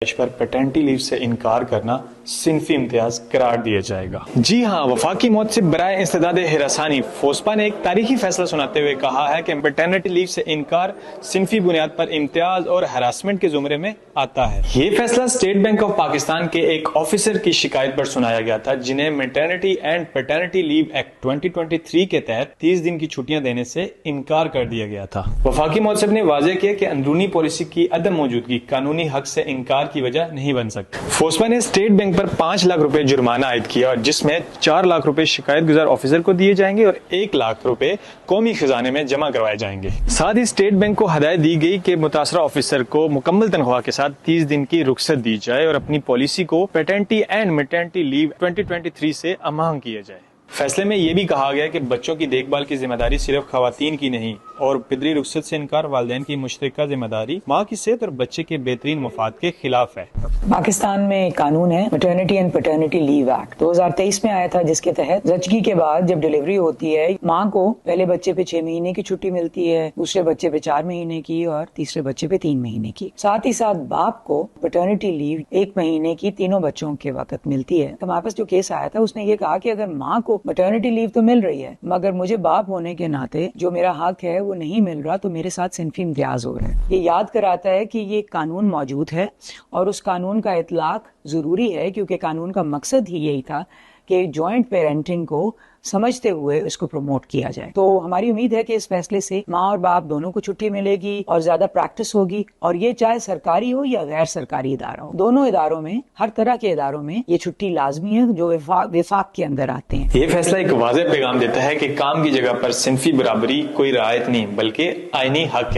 پیدائش پر پیٹرنٹی لیو سے انکار کرنا صنفی امتیاز قرار دیا جائے گا۔ جی ہاں، وفاقی معتصب برائے انسداد ہراسانی فوسپا نے ایک تاریخی فیصلہ سناتے ہوئے کہا ہے کہ پیٹرنٹی لیو سے انکار صنفی بنیاد پر امتیاز اور ہراسمنٹ کے زمرے میں آتا ہے۔ یہ فیصلہ اسٹیٹ بینک آف پاکستان کے ایک آفیسر کی شکایت پر سنایا گیا تھا، جنہیں maternity and paternity leave act 2023 کے تحت 30 دن کی چھٹیاں دینے سے انکار کر دیا گیا تھا۔ وفاقی معتصب نے واضح کیا کہ اندرونی پالیسی کی عدم موجودگی قانونی حق سے انکار کی وجہ نہیں بن سکتی۔ فوسپا نے اسٹیٹ بینک پر 5 لاکھ روپے جرمانہ عائد کیا، اور جس میں 4 لاکھ روپے شکایت گزار آفیسر کو دیے جائیں گے اور 1 لاکھ روپے قومی خزانے میں جمع کروائے جائیں گے۔ ساتھ ہی اسٹیٹ بینک کو ہدایت دی گئی کہ متاثرہ آفیسر کو مکمل تنخواہ کے ساتھ 30 دن کی رخصت دی جائے اور اپنی پالیسی کو پیٹرنٹی اینڈ میٹرنٹی لیو 2023 سے امہنگ کیا جائے۔ فیصلے میں یہ بھی کہا گیا کہ بچوں کی دیکھ بھال کی ذمہ داری صرف خواتین کی نہیں، اور پدری رخصت سے انکار والدین کی مشترکہ ذمہ داری ماں کی صحت اور بچے کے بہترین مفاد کے خلاف ہے۔ پاکستان میں ایک قانون ہے maternity and paternity leave act 2023 میں آیا تھا، جس کے تحت زچگی کے بعد جب ڈلیوری ہوتی ہے، ماں کو پہلے بچے پہ 6 مہینے کی چھٹی ملتی ہے، دوسرے بچے پہ 4 مہینے کی اور تیسرے بچے پہ 3 مہینے کی۔ ساتھ ہی ساتھ باپ کو پیٹرنٹی لیو 1 مہینے کی تینوں بچوں کے وقت ملتی ہے۔ ہمارے پاس جو کیس آیا تھا، اس نے یہ کہا کہ اگر ماں کو میٹرنٹی لیو تو مل رہی ہے، مگر مجھے باپ ہونے کے ناطے جو میرا حق ہے وہ نہیں مل رہا، تو میرے ساتھ صنفی امتیاز ہو رہا ہے۔ یہ یاد کراتا ہے کہ یہ قانون موجود ہے اور اس قانون کا اطلاق ضروری ہے، کیونکہ قانون کا مقصد ہی یہی تھا کہ جوائنٹ پیرنٹنگ کو سمجھتے ہوئے اس کو پروموٹ کیا جائے۔ تو ہماری امید ہے کہ اس فیصلے سے ماں اور باپ دونوں کو چھٹی ملے گی اور زیادہ پریکٹس ہوگی، اور یہ چاہے سرکاری ہو یا غیر سرکاری ادارہ ہو، دونوں اداروں میں، ہر طرح کے اداروں میں یہ چھٹی لازمی ہے جو وفاق کے اندر آتے ہیں۔ یہ فیصلہ ایک واضح پیغام دیتا ہے کہ کام کی جگہ پر صنفی برابری کوئی رعایت نہیں بلکہ آئینی حق ہے۔